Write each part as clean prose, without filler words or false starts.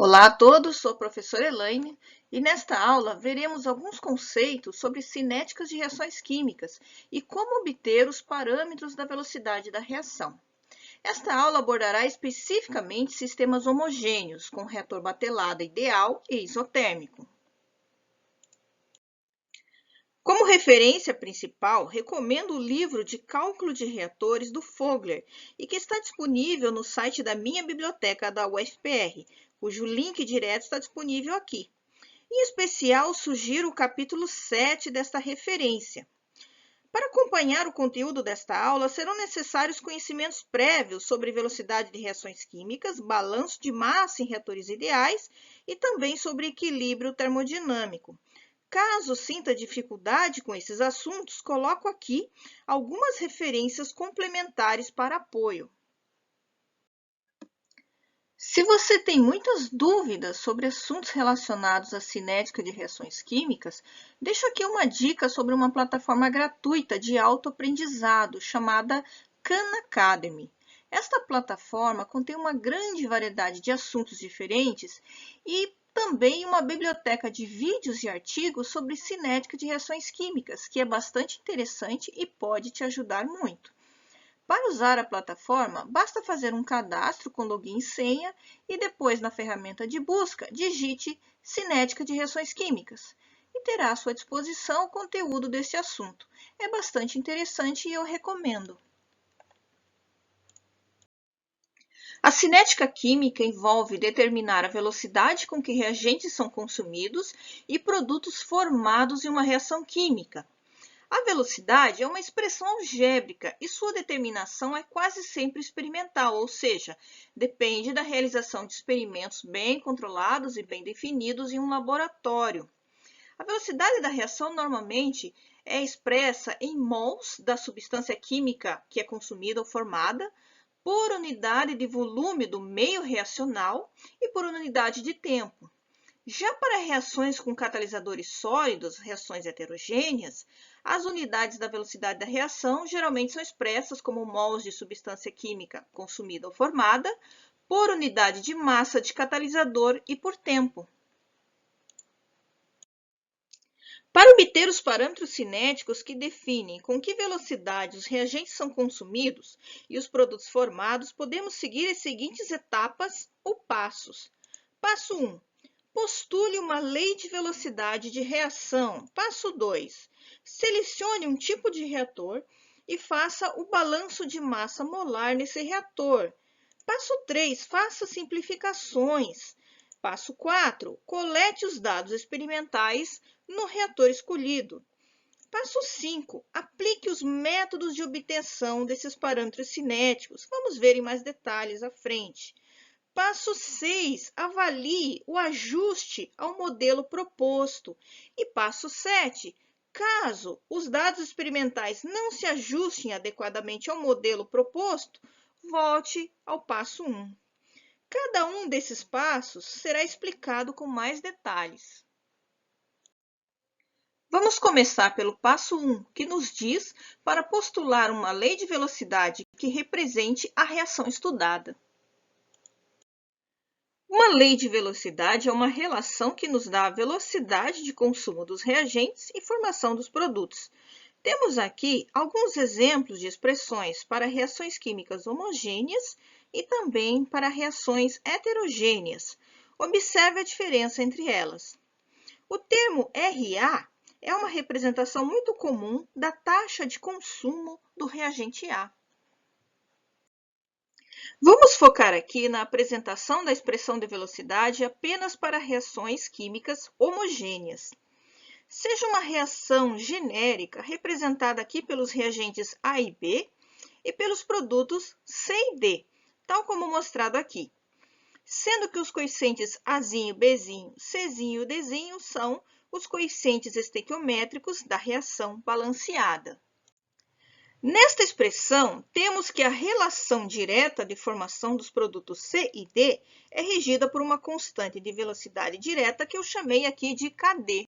Olá a todos, sou a professora Elaine e nesta aula veremos alguns conceitos sobre cinéticas de reações químicas e como obter os parâmetros da velocidade da reação. Esta aula abordará especificamente sistemas homogêneos, com reator batelada ideal e isotérmico. Como referência principal, recomendo o livro de Cálculo de Reatores do Fogler e que está disponível no site da minha biblioteca da UFPR, cujo link direto está disponível aqui. Em especial, sugiro o capítulo 7 desta referência. Para acompanhar o conteúdo desta aula, serão necessários conhecimentos prévios sobre velocidade de reações químicas, balanço de massa em reatores ideais e também sobre equilíbrio termodinâmico. Caso sinta dificuldade com esses assuntos, coloco aqui algumas referências complementares para apoio. Se você tem muitas dúvidas sobre assuntos relacionados à cinética de reações químicas, deixo aqui uma dica sobre uma plataforma gratuita de autoaprendizado chamada Khan Academy. Esta plataforma contém uma grande variedade de assuntos diferentes e também uma biblioteca de vídeos e artigos sobre cinética de reações químicas, que é bastante interessante e pode te ajudar muito. Para usar a plataforma, basta fazer um cadastro com login e senha e depois, na ferramenta de busca, digite cinética de reações químicas e terá à sua disposição o conteúdo deste assunto. É bastante interessante e eu recomendo. A cinética química envolve determinar a velocidade com que reagentes são consumidos e produtos formados em uma reação química. A velocidade é uma expressão algébrica e sua determinação é quase sempre experimental, ou seja, depende da realização de experimentos bem controlados e bem definidos em um laboratório. A velocidade da reação normalmente é expressa em mols da substância química que é consumida ou formada, por unidade de volume do meio reacional e por unidade de tempo. Já para reações com catalisadores sólidos, reações heterogêneas, as unidades da velocidade da reação geralmente são expressas como mols de substância química consumida ou formada, por unidade de massa de catalisador e por tempo. Para obter os parâmetros cinéticos que definem com que velocidade os reagentes são consumidos e os produtos formados, podemos seguir as seguintes etapas ou passos. Passo 1. Postule uma lei de velocidade de reação. Passo 2. Selecione um tipo de reator e faça o balanço de massa molar nesse reator. Passo 3. Faça simplificações. Passo 4. Colete os dados experimentais no reator escolhido. Passo 5. Aplique os métodos de obtenção desses parâmetros cinéticos. Vamos ver em mais detalhes à frente. Passo 6. Avalie o ajuste ao modelo proposto. E passo 7. Caso os dados experimentais não se ajustem adequadamente ao modelo proposto, volte ao passo 1. Cada um desses passos será explicado com mais detalhes. Vamos começar pelo passo 1, que nos diz para postular uma lei de velocidade que represente a reação estudada. Uma lei de velocidade é uma relação que nos dá a velocidade de consumo dos reagentes e formação dos produtos. Temos aqui alguns exemplos de expressões para reações químicas homogêneas e também para reações heterogêneas. Observe a diferença entre elas. O termo RA é uma representação muito comum da taxa de consumo do reagente A. Vamos focar aqui na apresentação da expressão de velocidade apenas para reações químicas homogêneas. Seja uma reação genérica, representada aqui pelos reagentes A e B, e pelos produtos C e D, tal como mostrado aqui. Sendo que os coeficientes Azinho, Bzinho, Czinho e Dzinho são os coeficientes estequiométricos da reação balanceada. Nesta expressão, temos que a relação direta de formação dos produtos C e D é regida por uma constante de velocidade direta que eu chamei aqui de Kd.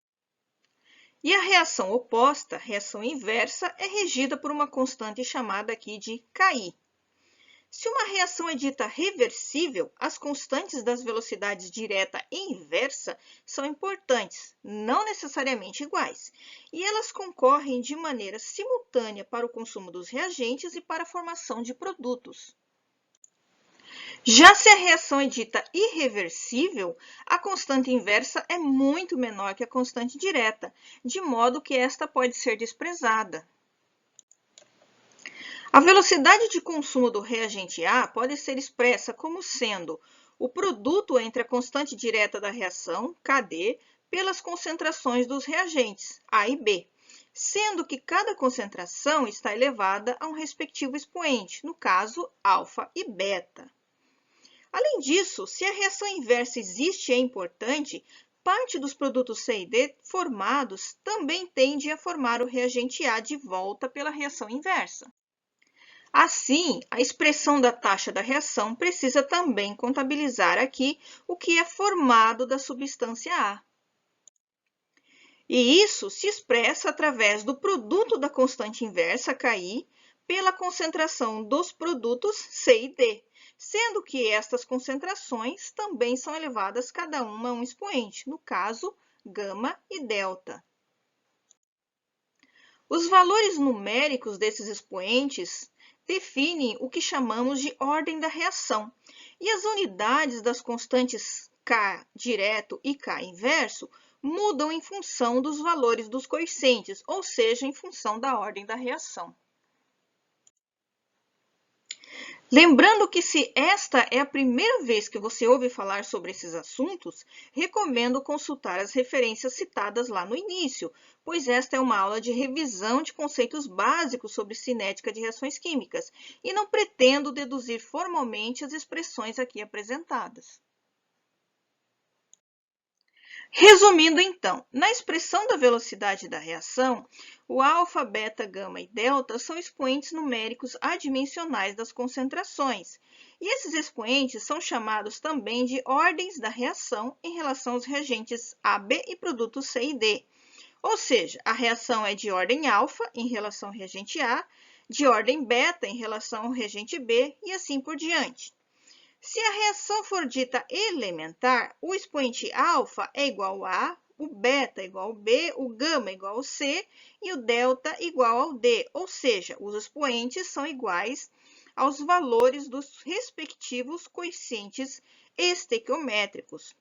E a reação oposta, reação inversa, é regida por uma constante chamada aqui de Ki. Se uma reação é dita reversível, as constantes das velocidades direta e inversa são importantes, não necessariamente iguais, e elas concorrem de maneira simultânea para o consumo dos reagentes e para a formação de produtos. Já se a reação é dita irreversível, a constante inversa é muito menor que a constante direta, de modo que esta pode ser desprezada. A velocidade de consumo do reagente A pode ser expressa como sendo o produto entre a constante direta da reação, Kd, pelas concentrações dos reagentes, A e B, sendo que cada concentração está elevada a um respectivo expoente, no caso, alfa e beta. Além disso, se a reação inversa existe e é importante, parte dos produtos C e D formados também tende a formar o reagente A de volta pela reação inversa. Assim, a expressão da taxa da reação precisa também contabilizar aqui o que é formado da substância A. E isso se expressa através do produto da constante inversa, Ki, pela concentração dos produtos C e D, sendo que estas concentrações também são elevadas cada uma a um expoente, no caso, gama e delta. Os valores numéricos desses expoentes definem o que chamamos de ordem da reação, e as unidades das constantes K direto e K inverso mudam em função dos valores dos coeficientes, ou seja, em função da ordem da reação. Lembrando que se esta é a primeira vez que você ouve falar sobre esses assuntos, recomendo consultar as referências citadas lá no início, pois esta é uma aula de revisão de conceitos básicos sobre cinética de reações químicas e não pretendo deduzir formalmente as expressões aqui apresentadas. Resumindo, então, na expressão da velocidade da reação, o alfa, beta, gama e delta são expoentes numéricos adimensionais das concentrações, e esses expoentes são chamados também de ordens da reação em relação aos reagentes A, B e produtos C e D. Ou seja, a reação é de ordem alfa em relação ao reagente A, de ordem beta em relação ao reagente B e assim por diante. Se a reação for dita elementar, o expoente alfa é igual a A, o beta é igual ao B, o gama é igual ao C e o delta igual ao D, ou seja, os expoentes são iguais aos valores dos respectivos coeficientes estequiométricos.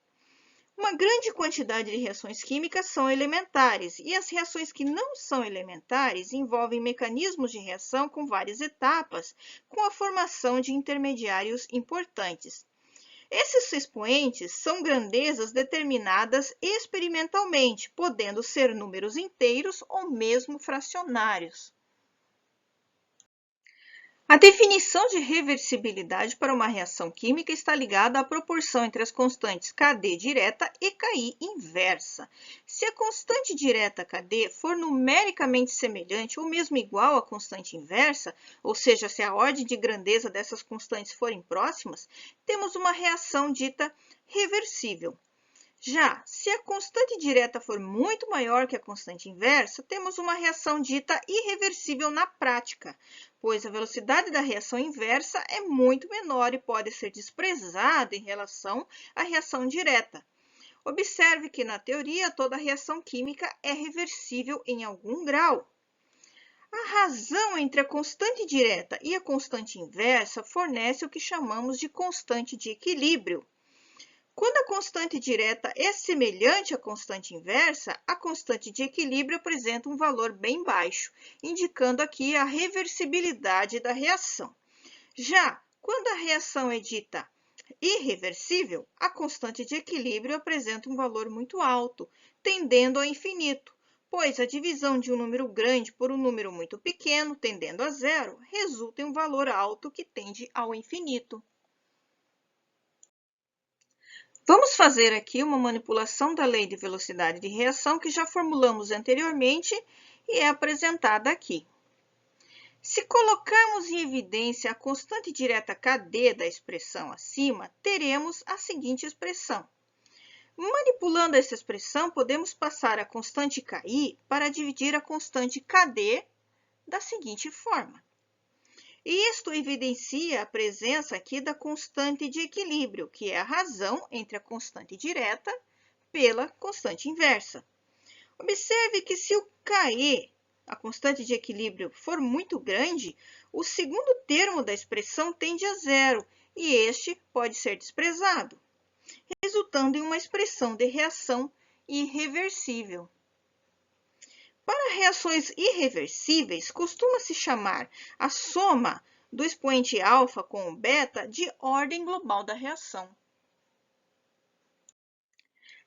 Uma grande quantidade de reações químicas são elementares, e as reações que não são elementares envolvem mecanismos de reação com várias etapas, com a formação de intermediários importantes. Esses expoentes são grandezas determinadas experimentalmente, podendo ser números inteiros ou mesmo fracionários. A definição de reversibilidade para uma reação química está ligada à proporção entre as constantes Kd direta e Ki inversa. Se a constante direta Kd for numericamente semelhante ou mesmo igual à constante inversa, ou seja, se a ordem de grandeza dessas constantes forem próximas, temos uma reação dita reversível. Já, se a constante direta for muito maior que a constante inversa, temos uma reação dita irreversível na prática, pois a velocidade da reação inversa é muito menor e pode ser desprezada em relação à reação direta. Observe que, na teoria, toda reação química é reversível em algum grau. A razão entre a constante direta e a constante inversa fornece o que chamamos de constante de equilíbrio. Quando a constante direta é semelhante à constante inversa, a constante de equilíbrio apresenta um valor bem baixo, indicando aqui a reversibilidade da reação. Já quando a reação é dita irreversível, a constante de equilíbrio apresenta um valor muito alto, tendendo ao infinito, pois a divisão de um número grande por um número muito pequeno, tendendo a zero, resulta em um valor alto que tende ao infinito. Vamos fazer aqui uma manipulação da lei de velocidade de reação que já formulamos anteriormente e é apresentada aqui. Se colocarmos em evidência a constante direta Kd da expressão acima, teremos a seguinte expressão. Manipulando essa expressão, podemos passar a constante Ki para dividir a constante Kd da seguinte forma. E isto evidencia a presença aqui da constante de equilíbrio, que é a razão entre a constante direta pela constante inversa. Observe que se o KE, a constante de equilíbrio, for muito grande, o segundo termo da expressão tende a zero e este pode ser desprezado, resultando em uma expressão de reação irreversível. Para reações irreversíveis, costuma-se chamar a soma do expoente alfa com o beta de ordem global da reação.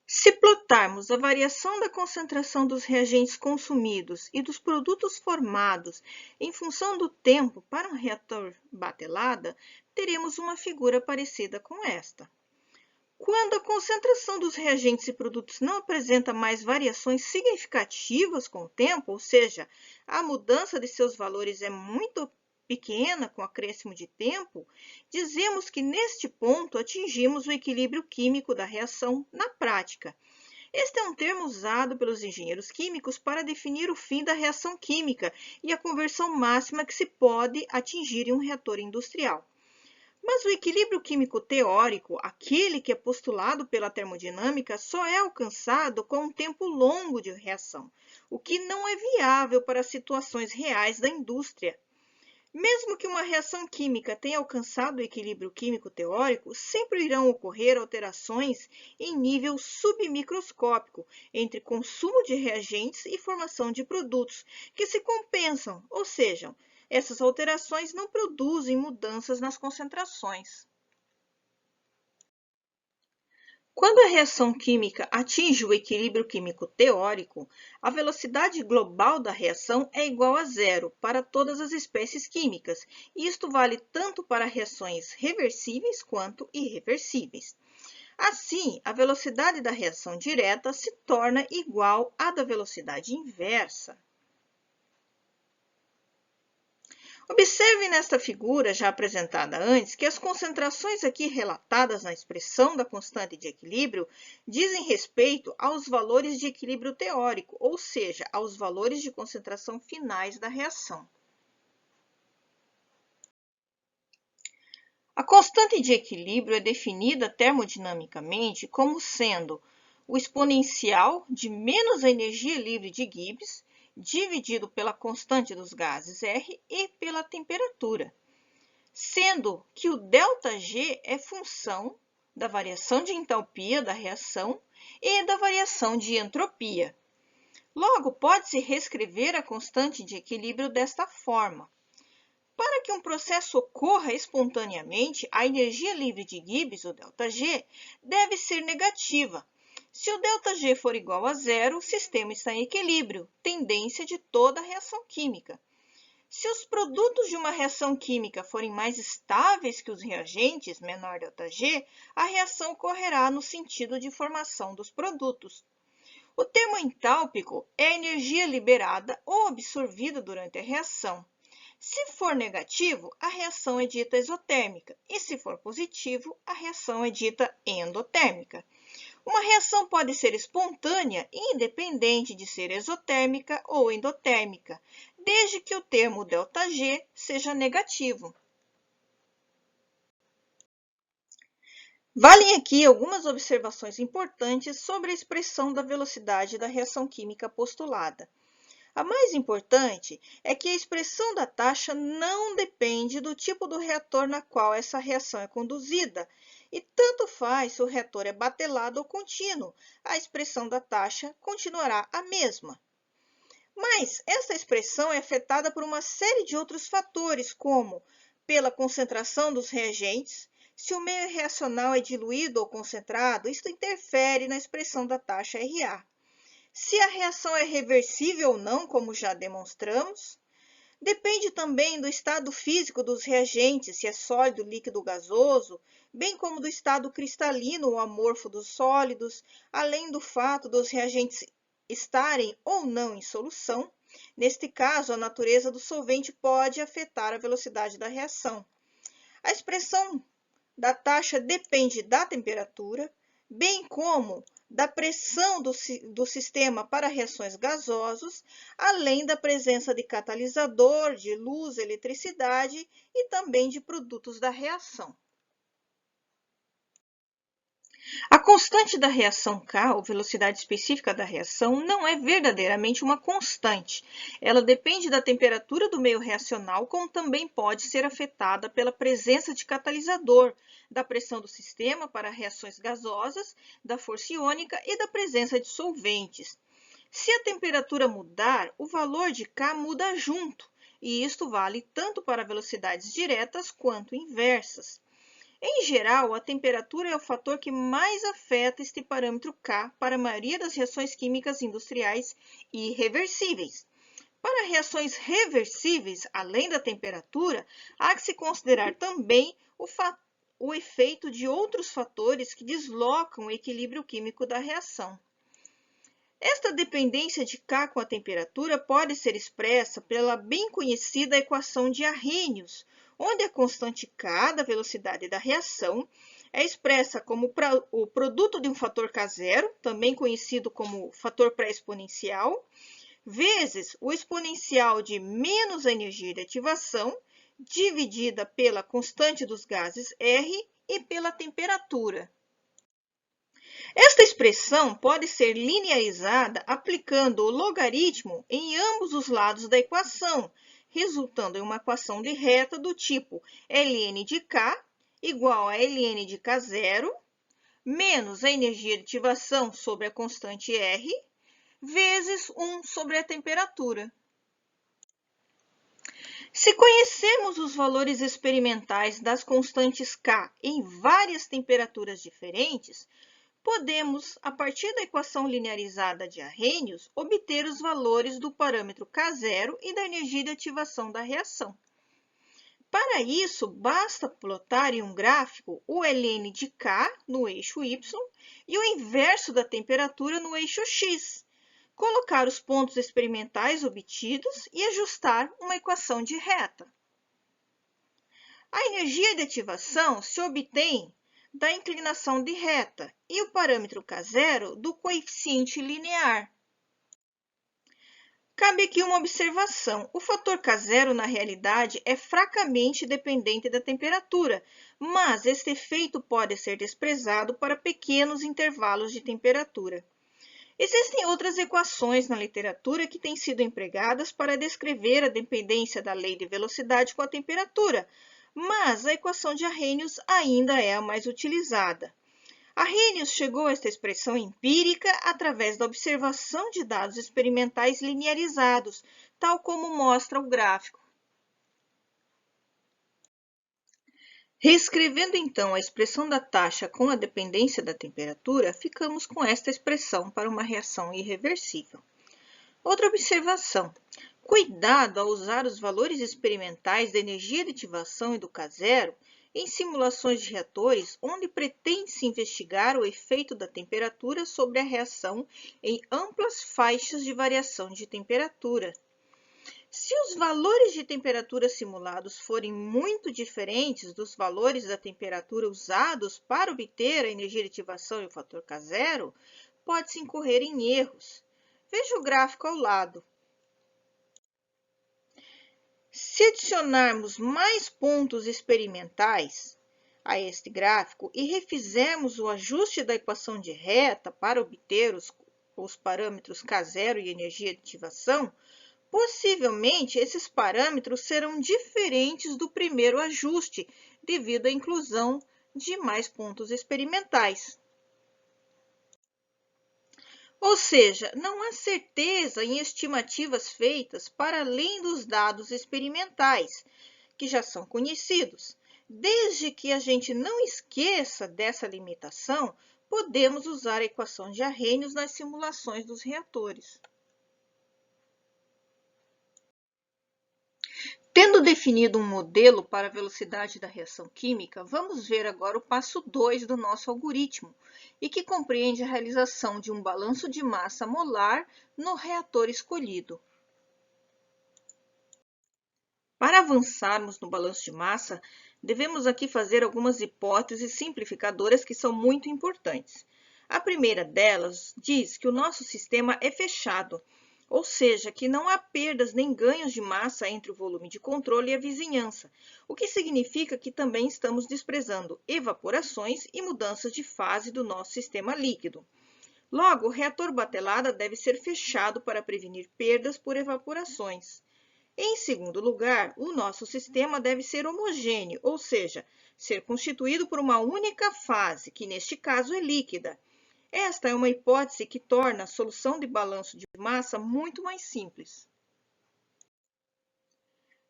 Se plotarmos a variação da concentração dos reagentes consumidos e dos produtos formados em função do tempo para um reator batelada, teremos uma figura parecida com esta. Quando a concentração dos reagentes e produtos não apresenta mais variações significativas com o tempo, ou seja, a mudança de seus valores é muito pequena com o acréscimo de tempo, dizemos que neste ponto atingimos o equilíbrio químico da reação na prática. Este é um termo usado pelos engenheiros químicos para definir o fim da reação química e a conversão máxima que se pode atingir em um reator industrial. Mas o equilíbrio químico teórico, aquele que é postulado pela termodinâmica, só é alcançado com um tempo longo de reação, o que não é viável para situações reais da indústria. Mesmo que uma reação química tenha alcançado o equilíbrio químico teórico, sempre irão ocorrer alterações em nível submicroscópico entre consumo de reagentes e formação de produtos, que se compensam, ou seja, essas alterações não produzem mudanças nas concentrações. Quando a reação química atinge o equilíbrio químico teórico, a velocidade global da reação é igual a zero para todas as espécies químicas, e isto vale tanto para reações reversíveis quanto irreversíveis. Assim, a velocidade da reação direta se torna igual à da velocidade inversa. Observe nesta figura, já apresentada antes, que as concentrações aqui relatadas na expressão da constante de equilíbrio dizem respeito aos valores de equilíbrio teórico, ou seja, aos valores de concentração finais da reação. A constante de equilíbrio é definida termodinamicamente como sendo o exponencial de menos a energia livre de Gibbs dividido pela constante dos gases R e pela temperatura, sendo que o ΔG é função da variação de entalpia da reação e da variação de entropia. Logo, pode-se reescrever a constante de equilíbrio desta forma. Para que um processo ocorra espontaneamente, a energia livre de Gibbs, o ΔG, deve ser negativa. Se o ΔG for igual a zero, o sistema está em equilíbrio, tendência de toda reação química. Se os produtos de uma reação química forem mais estáveis que os reagentes, menor ΔG, a reação ocorrerá no sentido de formação dos produtos. O termo entálpico é a energia liberada ou absorvida durante a reação. Se for negativo, a reação é dita exotérmica, e se for positivo, a reação é dita endotérmica. Uma reação pode ser espontânea, independente de ser exotérmica ou endotérmica, desde que o termo ΔG seja negativo. Valem aqui algumas observações importantes sobre a expressão da velocidade da reação química postulada. A mais importante é que a expressão da taxa não depende do tipo do reator na qual essa reação é conduzida, e tanto faz se o reator é batelado ou contínuo, a expressão da taxa continuará a mesma. Mas essa expressão é afetada por uma série de outros fatores, como pela concentração dos reagentes. Se o meio reacional é diluído ou concentrado, isto interfere na expressão da taxa RA. Se a reação é reversível ou não, como já demonstramos. Depende também do estado físico dos reagentes, se é sólido, líquido ou gasoso, bem como do estado cristalino ou amorfo dos sólidos, além do fato dos reagentes estarem ou não em solução. Neste caso, a natureza do solvente pode afetar a velocidade da reação. A expressão da taxa depende da temperatura, bem como da pressão do sistema para reações gasosas, além da presença de catalisador, de luz, eletricidade e também de produtos da reação. A constante da reação K, ou velocidade específica da reação, não é verdadeiramente uma constante. Ela depende da temperatura do meio reacional, como também pode ser afetada pela presença de catalisador, da pressão do sistema para reações gasosas, da força iônica e da presença de solventes. Se a temperatura mudar, o valor de K muda junto, e isto vale tanto para velocidades diretas quanto inversas. Em geral, a temperatura é o fator que mais afeta este parâmetro K para a maioria das reações químicas industriais irreversíveis. Para reações reversíveis, além da temperatura, há que se considerar também o efeito de outros fatores que deslocam o equilíbrio químico da reação. Esta dependência de K com a temperatura pode ser expressa pela bem conhecida equação de Arrhenius, onde a constante K da velocidade da reação é expressa como o produto de um fator K0, também conhecido como fator pré-exponencial, vezes o exponencial de menos a energia de ativação, dividida pela constante dos gases R e pela temperatura. Esta expressão pode ser linearizada aplicando o logaritmo em ambos os lados da equação, resultando em uma equação de reta do tipo ln de K igual a ln de K0 menos a energia de ativação sobre a constante R vezes 1 sobre a temperatura. Se conhecemos os valores experimentais das constantes K em várias temperaturas diferentes, podemos, a partir da equação linearizada de Arrhenius, obter os valores do parâmetro K0 e da energia de ativação da reação. Para isso, basta plotar em um gráfico o ln de K no eixo Y e o inverso da temperatura no eixo X, colocar os pontos experimentais obtidos e ajustar uma equação de reta. A energia de ativação se obtém da inclinação de reta e o parâmetro K0 do coeficiente linear. Cabe aqui uma observação. O fator K0, na realidade, é fracamente dependente da temperatura, mas este efeito pode ser desprezado para pequenos intervalos de temperatura. Existem outras equações na literatura que têm sido empregadas para descrever a dependência da lei de velocidade com a temperatura, mas a equação de Arrhenius ainda é a mais utilizada. Arrhenius chegou a esta expressão empírica através da observação de dados experimentais linearizados, tal como mostra o gráfico. Reescrevendo então a expressão da taxa com a dependência da temperatura, ficamos com esta expressão para uma reação irreversível. Outra observação. Cuidado ao usar os valores experimentais da energia de ativação e do K0 em simulações de reatores onde pretende-se investigar o efeito da temperatura sobre a reação em amplas faixas de variação de temperatura. Se os valores de temperatura simulados forem muito diferentes dos valores da temperatura usados para obter a energia de ativação e o fator K0, pode-se incorrer em erros. Veja o gráfico ao lado. Se adicionarmos mais pontos experimentais a este gráfico e refizermos o ajuste da equação de reta para obter os parâmetros K0 e energia de ativação, possivelmente esses parâmetros serão diferentes do primeiro ajuste, devido à inclusão de mais pontos experimentais. Ou seja, não há certeza em estimativas feitas para além dos dados experimentais, que já são conhecidos. Desde que a gente não esqueça dessa limitação, podemos usar a equação de Arrhenius nas simulações dos reatores. Tendo definido um modelo para a velocidade da reação química, vamos ver agora o passo 2 do nosso algoritmo, e que compreende a realização de um balanço de massa molar no reator escolhido. Para avançarmos no balanço de massa, devemos aqui fazer algumas hipóteses simplificadoras que são muito importantes. A primeira delas diz que o nosso sistema é fechado, ou seja, que não há perdas nem ganhos de massa entre o volume de controle e a vizinhança, o que significa que também estamos desprezando evaporações e mudanças de fase do nosso sistema líquido. Logo, o reator batelada deve ser fechado para prevenir perdas por evaporações. Em segundo lugar, o nosso sistema deve ser homogêneo, ou seja, ser constituído por uma única fase, que neste caso é líquida. Esta é uma hipótese que torna a solução de balanço de massa muito mais simples.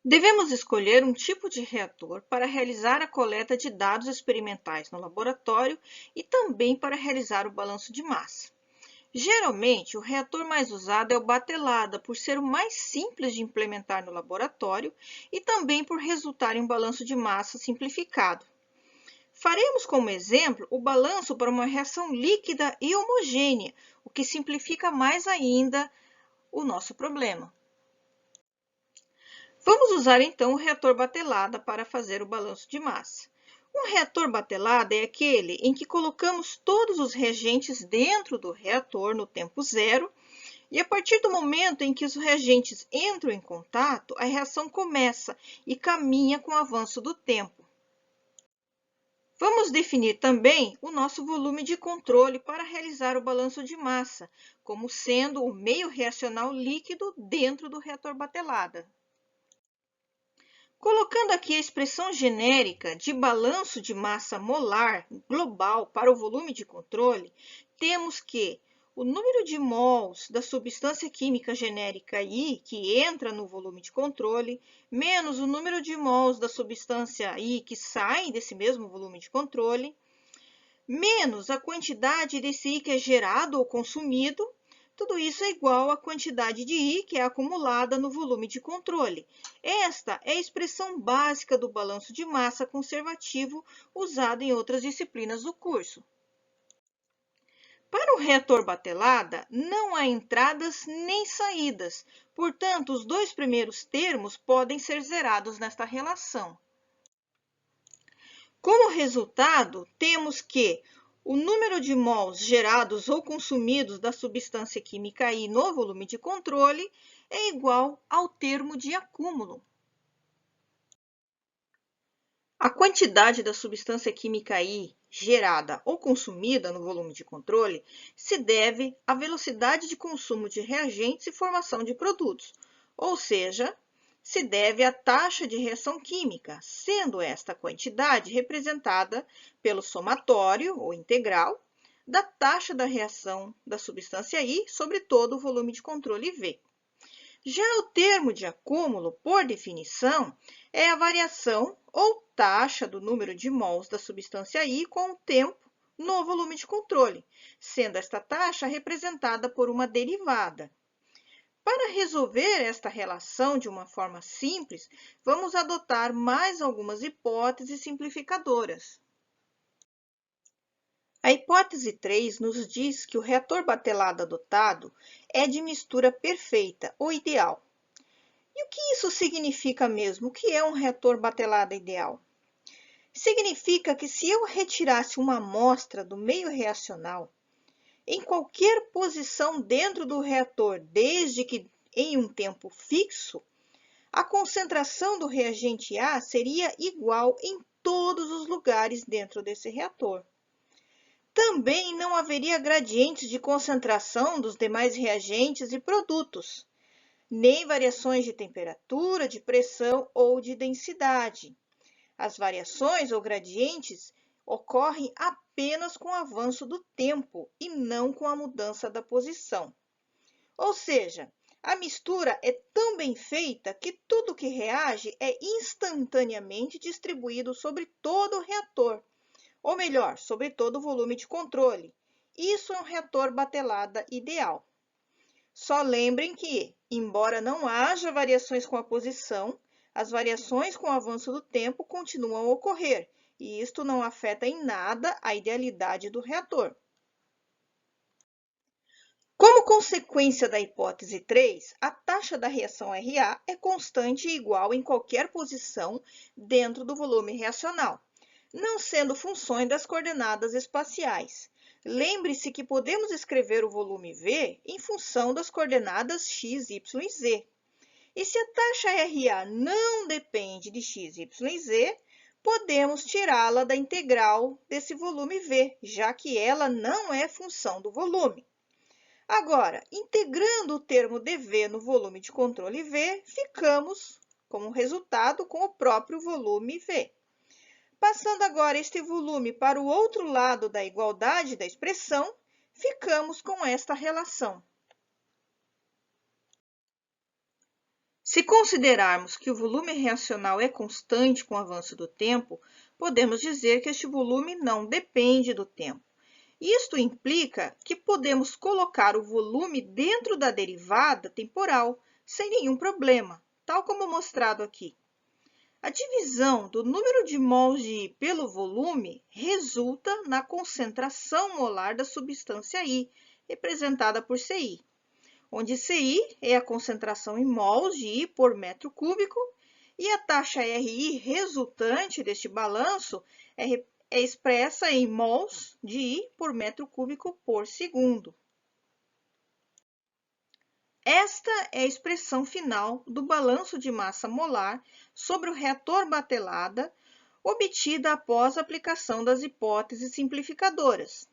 Devemos escolher um tipo de reator para realizar a coleta de dados experimentais no laboratório e também para realizar o balanço de massa. Geralmente, o reator mais usado é o batelada, por ser o mais simples de implementar no laboratório e também por resultar em um balanço de massa simplificado. Faremos como exemplo o balanço para uma reação líquida e homogênea, o que simplifica mais ainda o nosso problema. Vamos usar então o reator batelada para fazer o balanço de massa. Um reator batelada é aquele em que colocamos todos os reagentes dentro do reator no tempo zero e a partir do momento em que os reagentes entram em contato, a reação começa e caminha com o avanço do tempo. Vamos definir também o nosso volume de controle para realizar o balanço de massa, como sendo o meio reacional líquido dentro do reator batelada. Colocando aqui a expressão genérica de balanço de massa molar global para o volume de controle, temos que o número de mols da substância química genérica I, que entra no volume de controle, menos o número de mols da substância I que sai desse mesmo volume de controle, menos a quantidade desse I que é gerado ou consumido, tudo isso é igual à quantidade de I que é acumulada no volume de controle. Esta é a expressão básica do balanço de massa conservativo usado em outras disciplinas do curso. Para o reator batelada, não há entradas nem saídas, portanto, os dois primeiros termos podem ser zerados nesta relação. Como resultado, temos que o número de mols gerados ou consumidos da substância química I no volume de controle é igual ao termo de acúmulo. A quantidade da substância química I gerada ou consumida no volume de controle se deve à velocidade de consumo de reagentes e formação de produtos, ou seja, se deve à taxa de reação química, sendo esta quantidade representada pelo somatório ou integral da taxa da reação da substância I sobre todo o volume de controle V. Já o termo de acúmulo, por definição, é a variação ou taxa do número de mols da substância I com o tempo no volume de controle, sendo esta taxa representada por uma derivada. Para resolver esta relação de uma forma simples, vamos adotar mais algumas hipóteses simplificadoras. A hipótese 3 nos diz que o reator batelada adotado é de mistura perfeita ou ideal. E o que isso significa mesmo? O que é um reator batelada ideal? Significa que se eu retirasse uma amostra do meio reacional em qualquer posição dentro do reator, desde que em um tempo fixo, a concentração do reagente A seria igual em todos os lugares dentro desse reator. Também não haveria gradientes de concentração dos demais reagentes e produtos, nem variações de temperatura, de pressão ou de densidade. As variações ou gradientes ocorrem apenas com o avanço do tempo e não com a mudança da posição. Ou seja, a mistura é tão bem feita que tudo que reage é instantaneamente distribuído sobre todo o reator, ou melhor, sobre todo o volume de controle. Isso é um reator batelada ideal. Só lembrem que, embora não haja variações com a posição, as variações com o avanço do tempo continuam a ocorrer, e isto não afeta em nada a idealidade do reator. Como consequência da hipótese 3, a taxa da reação RA é constante e igual em qualquer posição dentro do volume reacional, não sendo funções das coordenadas espaciais. Lembre-se que podemos escrever o volume V em função das coordenadas x, y e z. E se a taxa RA não depende de x, y e z, podemos tirá-la da integral desse volume V, já que ela não é função do volume. Agora, integrando o termo dV no volume de controle V, ficamos, como resultado, com o próprio volume V. Passando agora este volume para o outro lado da igualdade da expressão, ficamos com esta relação. Se considerarmos que o volume reacional é constante com o avanço do tempo, podemos dizer que este volume não depende do tempo. Isto implica que podemos colocar o volume dentro da derivada temporal, sem nenhum problema, tal como mostrado aqui. A divisão do número de mols de I pelo volume resulta na concentração molar da substância I, representada por Ci, onde Ci é a concentração em mols de I por metro cúbico e a taxa Ri resultante deste balanço é expressa em mols de I por metro cúbico por segundo. Esta é a expressão final do balanço de massa molar sobre o reator batelada, obtida após a aplicação das hipóteses simplificadoras.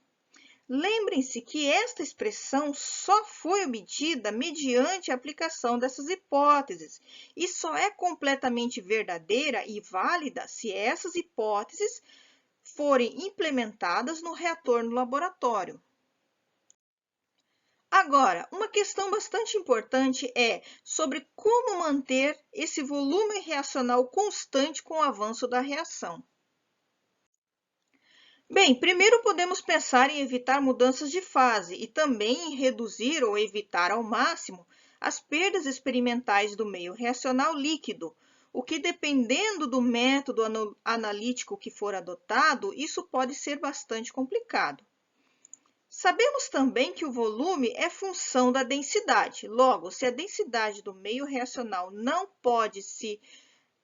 Lembrem-se que esta expressão só foi obtida mediante a aplicação dessas hipóteses e só é completamente verdadeira e válida se essas hipóteses forem implementadas no reator no laboratório. Agora, uma questão bastante importante é sobre como manter esse volume reacional constante com o avanço da reação. Bem, primeiro podemos pensar em evitar mudanças de fase e também em reduzir ou evitar ao máximo as perdas experimentais do meio reacional líquido, o que, dependendo do método analítico que for adotado, isso pode ser bastante complicado. Sabemos também que o volume é função da densidade. Logo, se a densidade do meio reacional não pode se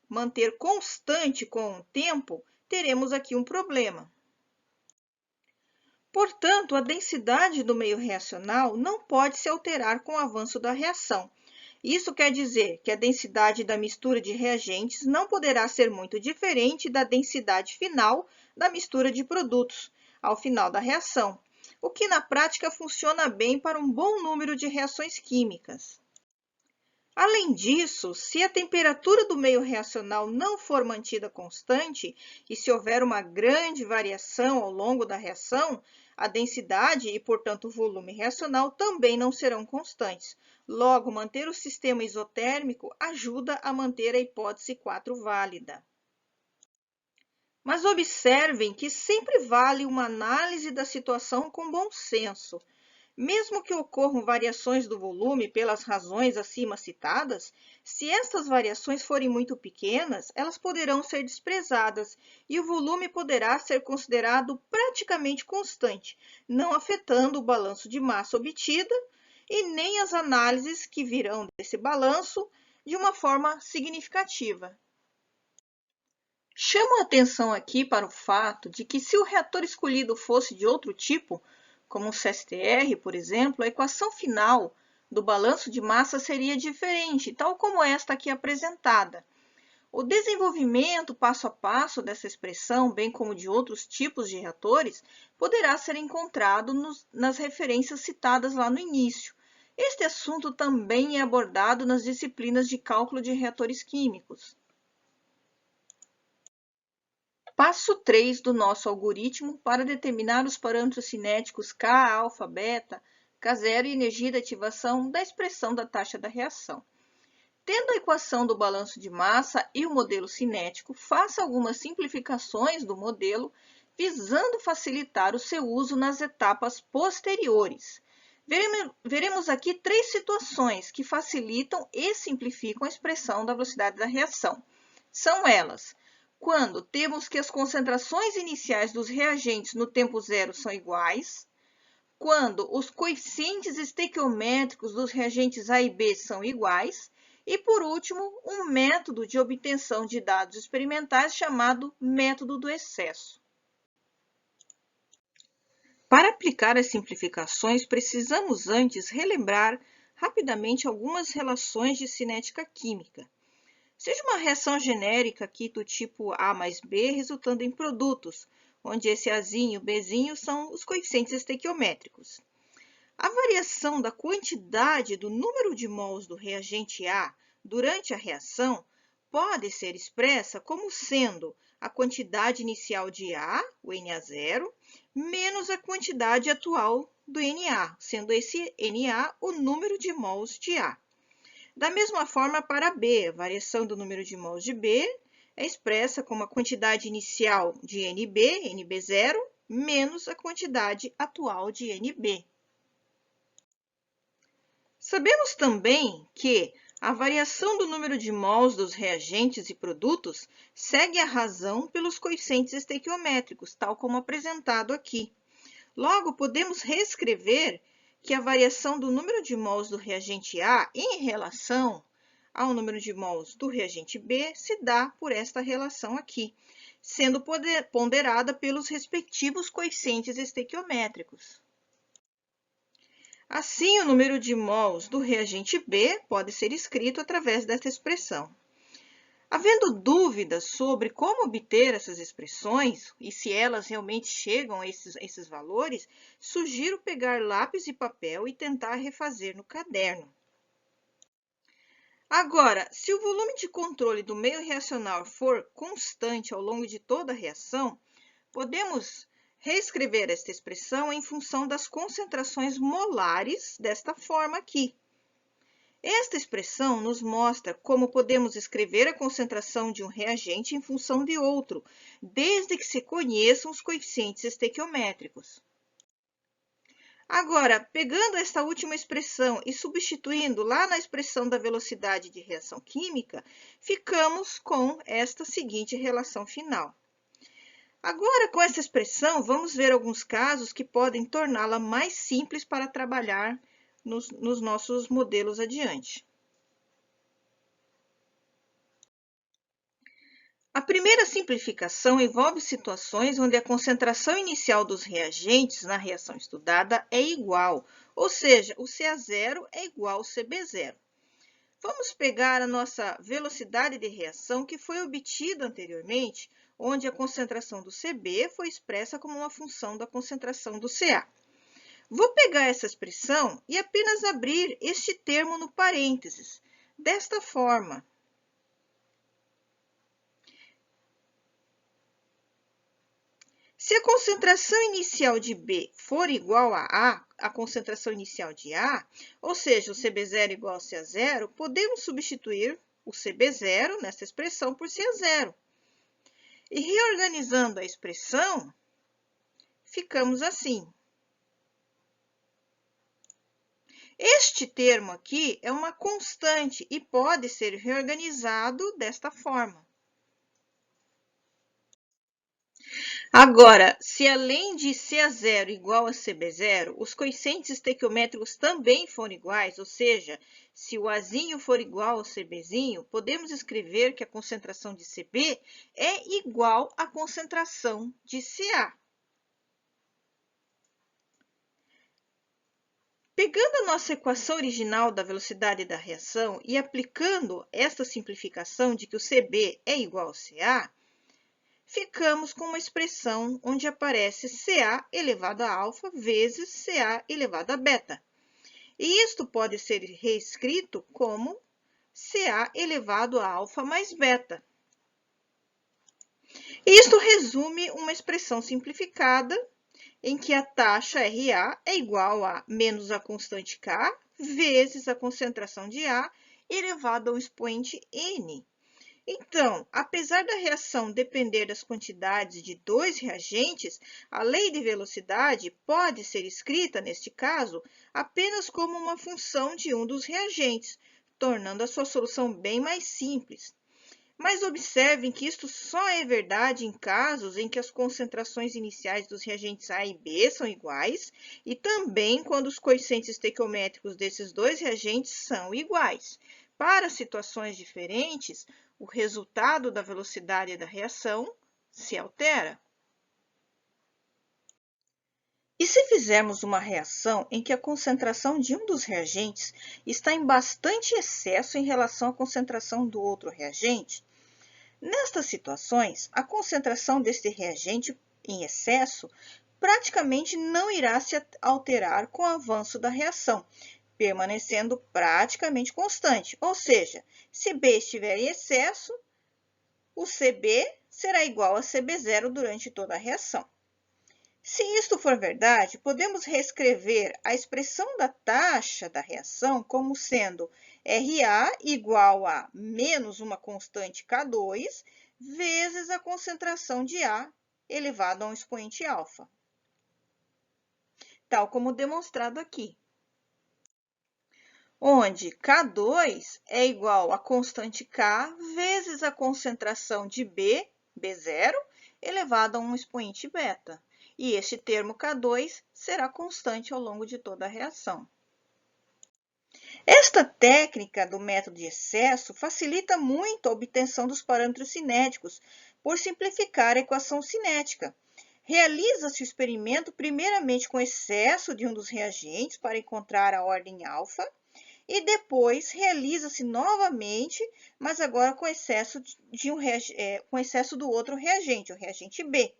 manter constante com o tempo, teremos aqui um problema. Portanto, a densidade do meio reacional não pode se alterar com o avanço da reação. Isso quer dizer que a densidade da mistura de reagentes não poderá ser muito diferente da densidade final da mistura de produtos ao final da reação, o que na prática funciona bem para um bom número de reações químicas. Além disso, se a temperatura do meio reacional não for mantida constante e se houver uma grande variação ao longo da reação, a densidade e, portanto, o volume reacional também não serão constantes. Logo, manter o sistema isotérmico ajuda a manter a hipótese 4 válida. Mas observem que sempre vale uma análise da situação com bom senso. Mesmo que ocorram variações do volume pelas razões acima citadas, se estas variações forem muito pequenas, elas poderão ser desprezadas e o volume poderá ser considerado praticamente constante, não afetando o balanço de massa obtida e nem as análises que virão desse balanço de uma forma significativa. Chamo a atenção aqui para o fato de que, se o reator escolhido fosse de outro tipo, como o CSTR, por exemplo, a equação final do balanço de massa seria diferente, tal como esta aqui apresentada. O desenvolvimento passo a passo dessa expressão, bem como de outros tipos de reatores, poderá ser encontrado nas referências citadas lá no início. Este assunto também é abordado nas disciplinas de cálculo de reatores químicos. Passo 3 do nosso algoritmo para determinar os parâmetros cinéticos K, alfa, beta, K0 e energia de ativação da expressão da taxa da reação. Tendo a equação do balanço de massa e o modelo cinético, faça algumas simplificações do modelo, visando facilitar o seu uso nas etapas posteriores. Veremos aqui 3 situações que facilitam e simplificam a expressão da velocidade da reação. São elas: quando temos que as concentrações iniciais dos reagentes no tempo zero são iguais, quando os coeficientes estequiométricos dos reagentes A e B são iguais, e, por último, um método de obtenção de dados experimentais chamado método do excesso. Para aplicar as simplificações, precisamos antes relembrar rapidamente algumas relações de cinética química. Seja uma reação genérica aqui do tipo A mais B, resultando em produtos, onde esse Azinho e o Bzinho são os coeficientes estequiométricos. A variação da quantidade do número de mols do reagente A durante a reação pode ser expressa como sendo a quantidade inicial de A, o Na0, menos a quantidade atual do Na, sendo esse Na o número de mols de A. Da mesma forma, para B, a variação do número de mols de B é expressa como a quantidade inicial de NB, NB0, menos a quantidade atual de NB. Sabemos também que a variação do número de mols dos reagentes e produtos segue a razão pelos coeficientes estequiométricos, tal como apresentado aqui. Logo, podemos reescrever que a variação do número de mols do reagente A em relação ao número de mols do reagente B se dá por esta relação aqui, sendo ponderada pelos respectivos coeficientes estequiométricos. Assim, o número de mols do reagente B pode ser escrito através desta expressão. Havendo dúvidas sobre como obter essas expressões e se elas realmente chegam a esses valores, sugiro pegar lápis e papel e tentar refazer no caderno. Agora, se o volume de controle do meio reacional for constante ao longo de toda a reação, podemos reescrever esta expressão em função das concentrações molares desta forma aqui. Esta expressão nos mostra como podemos escrever a concentração de um reagente em função de outro, desde que se conheçam os coeficientes estequiométricos. Agora, pegando esta última expressão e substituindo lá na expressão da velocidade de reação química, ficamos com esta seguinte relação final. Agora, com essa expressão, vamos ver alguns casos que podem torná-la mais simples para trabalhar nos nossos modelos adiante. A primeira simplificação envolve situações onde a concentração inicial dos reagentes na reação estudada é igual, ou seja, o CA0 é igual ao CB0. Vamos pegar a nossa velocidade de reação que foi obtida anteriormente, onde a concentração do CB foi expressa como uma função da concentração do CA. Vou pegar essa expressão e apenas abrir este termo no parênteses, desta forma. Se a concentração inicial de B for igual a concentração inicial de A, ou seja, o CB0 igual ao CA0, podemos substituir o CB0 nessa expressão por CA0. E reorganizando a expressão, ficamos assim. Este termo aqui é uma constante e pode ser reorganizado desta forma. Agora, se além de CA0 igual a CB0, os coeficientes estequiométricos também forem iguais, ou seja, se o Azinho for igual ao CBzinho, podemos escrever que a concentração de CB é igual à concentração de CA. Pegando a nossa equação original da velocidade da reação e aplicando esta simplificação de que o CB é igual ao CA, ficamos com uma expressão onde aparece CA elevado a alfa vezes CA elevado a beta. E isto pode ser reescrito como CA elevado a alfa mais beta. Isto resume uma expressão simplificada em que a taxa RA é igual a menos a constante K vezes a concentração de A elevado ao expoente N. Então, apesar da reação depender das quantidades de dois reagentes, a lei de velocidade pode ser escrita, neste caso, apenas como uma função de um dos reagentes, tornando a sua solução bem mais simples. Mas observem que isto só é verdade em casos em que as concentrações iniciais dos reagentes A e B são iguais e também quando os coeficientes estequiométricos desses dois reagentes são iguais. Para situações diferentes, o resultado da velocidade da reação se altera. E se fizermos uma reação em que a concentração de um dos reagentes está em bastante excesso em relação à concentração do outro reagente? Nestas situações, a concentração deste reagente em excesso praticamente não irá se alterar com o avanço da reação, permanecendo praticamente constante. Ou seja, se B estiver em excesso, o CB será igual a CB0 durante toda a reação. Se isto for verdade, podemos reescrever a expressão da taxa da reação como sendo RA igual a menos uma constante K2 vezes a concentração de A elevado a um expoente alfa, tal como demonstrado aqui, onde K2 é igual a constante K vezes a concentração de B, B0, elevado a um expoente beta. E este termo K2 será constante ao longo de toda a reação. Esta técnica do método de excesso facilita muito a obtenção dos parâmetros cinéticos, por simplificar a equação cinética. Realiza-se o experimento primeiramente com excesso de um dos reagentes para encontrar a ordem alfa, e depois realiza-se novamente, mas agora com excesso do outro reagente, o reagente B.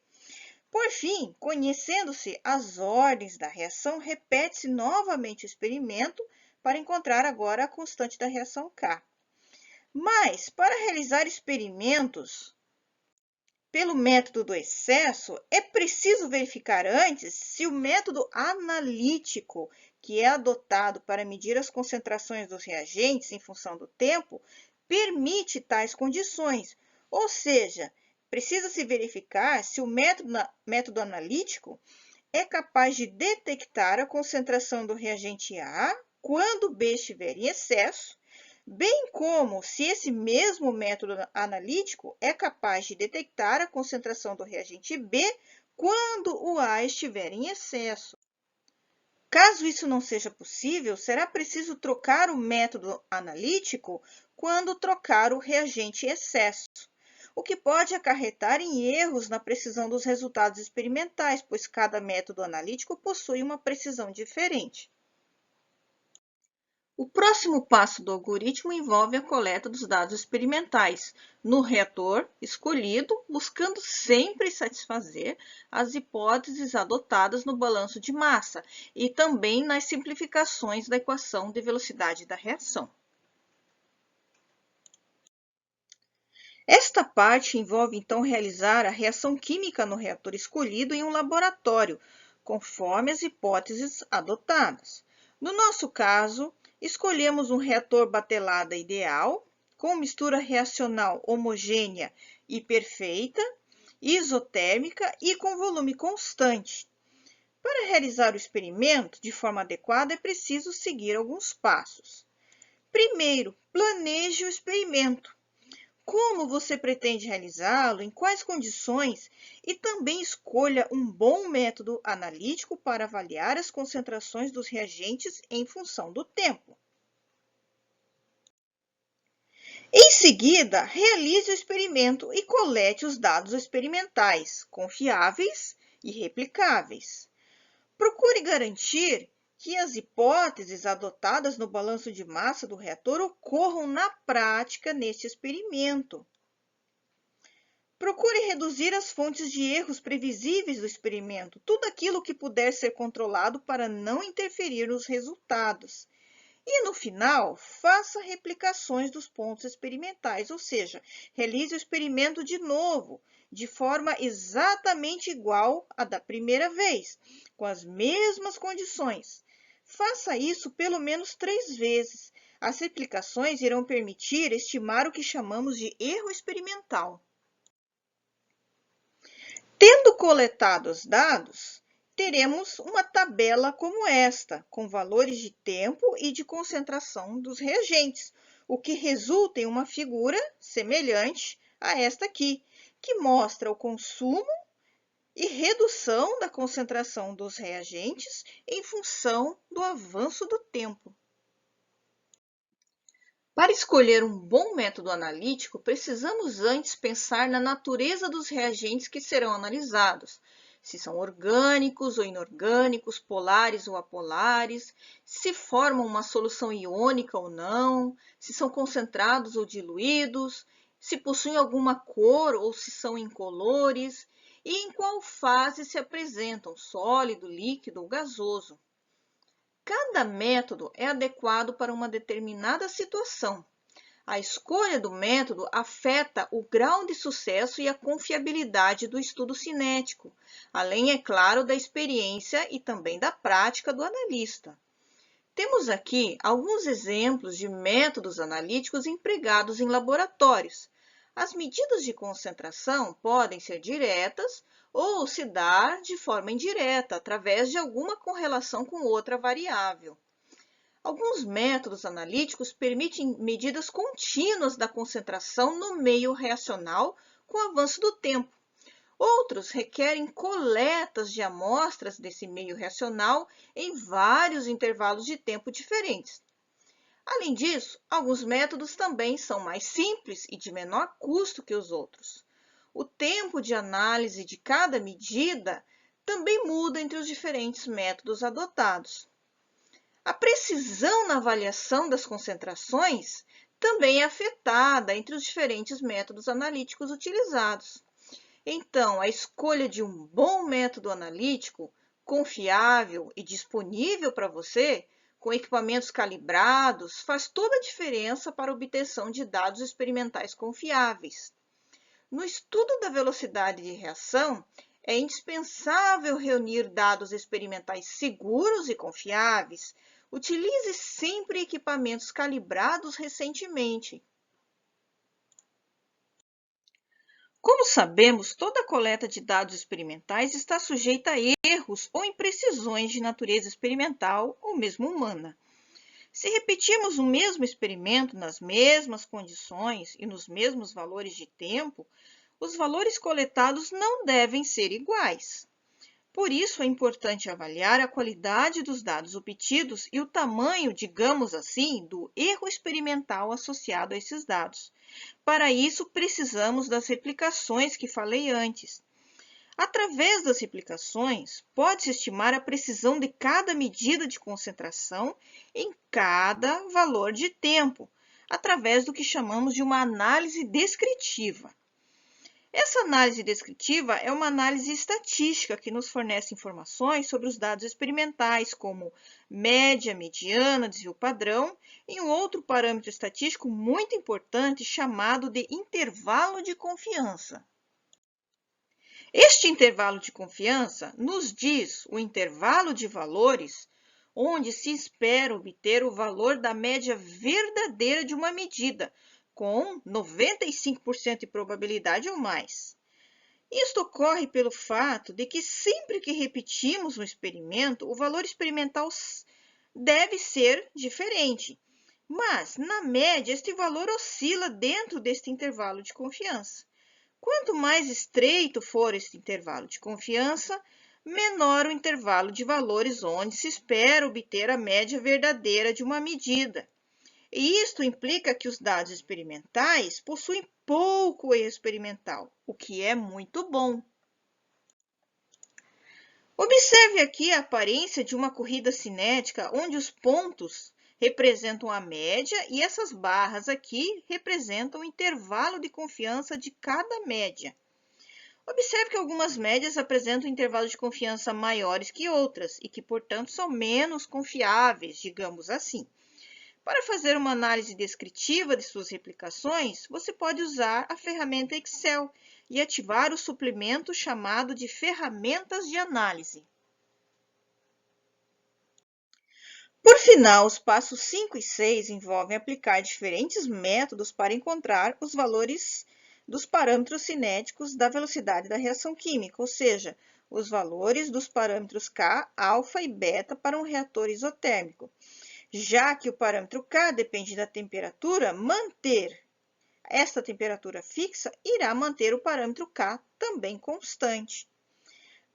Por fim, conhecendo-se as ordens da reação, repete-se novamente o experimento para encontrar agora a constante da reação K. Mas, para realizar experimentos pelo método do excesso, é preciso verificar antes se o método analítico que é adotado para medir as concentrações dos reagentes em função do tempo permite tais condições, ou seja, precisa-se verificar se o método analítico é capaz de detectar a concentração do reagente A quando B estiver em excesso, bem como se esse mesmo método analítico é capaz de detectar a concentração do reagente B quando o A estiver em excesso. Caso isso não seja possível, será preciso trocar o método analítico quando trocar o reagente em excesso, o que pode acarretar em erros na precisão dos resultados experimentais, pois cada método analítico possui uma precisão diferente. O próximo passo do algoritmo envolve a coleta dos dados experimentais no reator escolhido, buscando sempre satisfazer as hipóteses adotadas no balanço de massa e também nas simplificações da equação de velocidade da reação. Esta parte envolve, então, realizar a reação química no reator escolhido em um laboratório, conforme as hipóteses adotadas. No nosso caso, escolhemos um reator batelada ideal, com mistura reacional homogênea e perfeita, isotérmica e com volume constante. Para realizar o experimento de forma adequada, é preciso seguir alguns passos. Primeiro, planeje o experimento. Como você pretende realizá-lo, em quais condições, e também escolha um bom método analítico para avaliar as concentrações dos reagentes em função do tempo. Em seguida, realize o experimento e colete os dados experimentais, confiáveis e replicáveis. Procure garantir que as hipóteses adotadas no balanço de massa do reator ocorram na prática neste experimento. Procure reduzir as fontes de erros previsíveis do experimento, tudo aquilo que puder ser controlado para não interferir nos resultados. E, no final, faça replicações dos pontos experimentais, ou seja, realize o experimento de novo, de forma exatamente igual à da primeira vez, com as mesmas condições. Faça isso pelo menos 3 vezes. As replicações irão permitir estimar o que chamamos de erro experimental. Tendo coletado os dados, teremos uma tabela como esta, com valores de tempo e de concentração dos reagentes, o que resulta em uma figura semelhante a esta aqui, que mostra o consumo e redução da concentração dos reagentes em função do avanço do tempo. Para escolher um bom método analítico, precisamos antes pensar na natureza dos reagentes que serão analisados, se são orgânicos ou inorgânicos, polares ou apolares, se formam uma solução iônica ou não, se são concentrados ou diluídos, se possuem alguma cor ou se são incolores, e em qual fase se apresentam, sólido, líquido ou gasoso. Cada método é adequado para uma determinada situação. A escolha do método afeta o grau de sucesso e a confiabilidade do estudo cinético, além, é claro, da experiência e também da prática do analista. Temos aqui alguns exemplos de métodos analíticos empregados em laboratórios. As medidas de concentração podem ser diretas ou se dar de forma indireta, através de alguma correlação com outra variável. Alguns métodos analíticos permitem medidas contínuas da concentração no meio reacional com o avanço do tempo. Outros requerem coletas de amostras desse meio reacional em vários intervalos de tempo diferentes. Além disso, alguns métodos também são mais simples e de menor custo que os outros. O tempo de análise de cada medida também muda entre os diferentes métodos adotados. A precisão na avaliação das concentrações também é afetada entre os diferentes métodos analíticos utilizados. Então, a escolha de um bom método analítico, confiável e disponível para você, com equipamentos calibrados, faz toda a diferença para a obtenção de dados experimentais confiáveis. No estudo da velocidade de reação, é indispensável reunir dados experimentais seguros e confiáveis. Utilize sempre equipamentos calibrados recentemente. Como sabemos, toda coleta de dados experimentais está sujeita a erros ou imprecisões de natureza experimental ou mesmo humana. Se repetirmos o mesmo experimento nas mesmas condições e nos mesmos valores de tempo, os valores coletados não devem ser iguais. Por isso, é importante avaliar a qualidade dos dados obtidos e o tamanho, digamos assim, do erro experimental associado a esses dados. Para isso, precisamos das replicações que falei antes. Através das replicações, pode-se estimar a precisão de cada medida de concentração em cada valor de tempo, através do que chamamos de uma análise descritiva. Essa análise descritiva é uma análise estatística que nos fornece informações sobre os dados experimentais, como média, mediana, desvio padrão, e um outro parâmetro estatístico muito importante chamado de intervalo de confiança. Este intervalo de confiança nos diz o intervalo de valores onde se espera obter o valor da média verdadeira de uma medida, com 95% de probabilidade ou mais. Isto ocorre pelo fato de que sempre que repetimos um experimento, o valor experimental deve ser diferente. Mas, na média, este valor oscila dentro deste intervalo de confiança. Quanto mais estreito for este intervalo de confiança, menor o intervalo de valores onde se espera obter a média verdadeira de uma medida. E isto implica que os dados experimentais possuem pouco erro experimental, o que é muito bom. Observe aqui a aparência de uma corrida cinética, onde os pontos representam a média e essas barras aqui representam o intervalo de confiança de cada média. Observe que algumas médias apresentam intervalos de confiança maiores que outras e que, portanto, são menos confiáveis, digamos assim. Para fazer uma análise descritiva de suas replicações, você pode usar a ferramenta Excel e ativar o suplemento chamado de ferramentas de análise. Por final, os passos 5 e 6 envolvem aplicar diferentes métodos para encontrar os valores dos parâmetros cinéticos da velocidade da reação química, ou seja, os valores dos parâmetros K, alfa e beta para um reator isotérmico. Já que o parâmetro K depende da temperatura, manter esta temperatura fixa irá manter o parâmetro K também constante.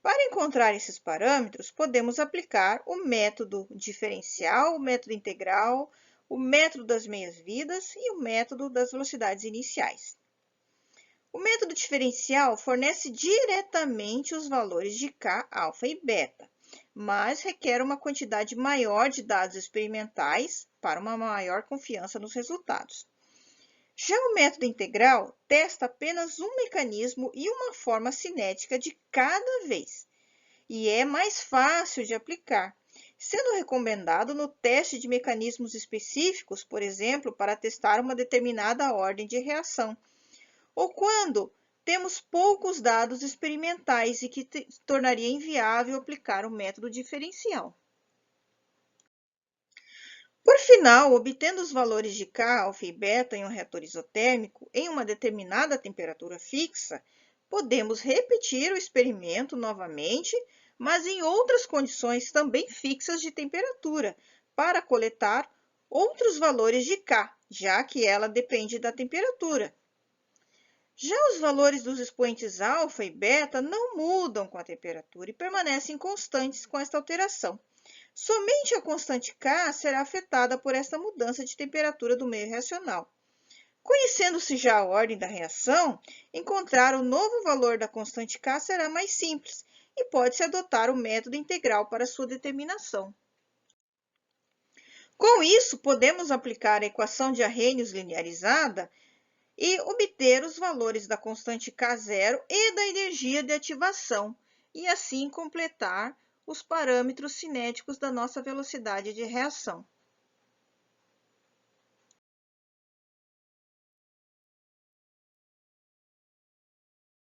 Para encontrar esses parâmetros, podemos aplicar o método diferencial, o método integral, o método das meias-vidas e o método das velocidades iniciais. O método diferencial fornece diretamente os valores de K, alfa e beta, mas requer uma quantidade maior de dados experimentais para uma maior confiança nos resultados. Já o método integral testa apenas um mecanismo e uma forma cinética de cada vez, e é mais fácil de aplicar, sendo recomendado no teste de mecanismos específicos, por exemplo, para testar uma determinada ordem de reação, ou quando temos poucos dados experimentais e que tornaria inviável aplicar o método diferencial. Por final, obtendo os valores de K, alfa e beta em um reator isotérmico em uma determinada temperatura fixa, podemos repetir o experimento novamente, mas em outras condições também fixas de temperatura, para coletar outros valores de K, já que ela depende da temperatura. Já os valores dos expoentes alfa e beta não mudam com a temperatura e permanecem constantes com esta alteração. Somente a constante K será afetada por esta mudança de temperatura do meio reacional. Conhecendo-se já a ordem da reação, encontrar o novo valor da constante K será mais simples e pode-se adotar o método integral para sua determinação. Com isso, podemos aplicar a equação de Arrhenius linearizada e obter os valores da constante K0 e da energia de ativação, e assim completar os parâmetros cinéticos da nossa velocidade de reação.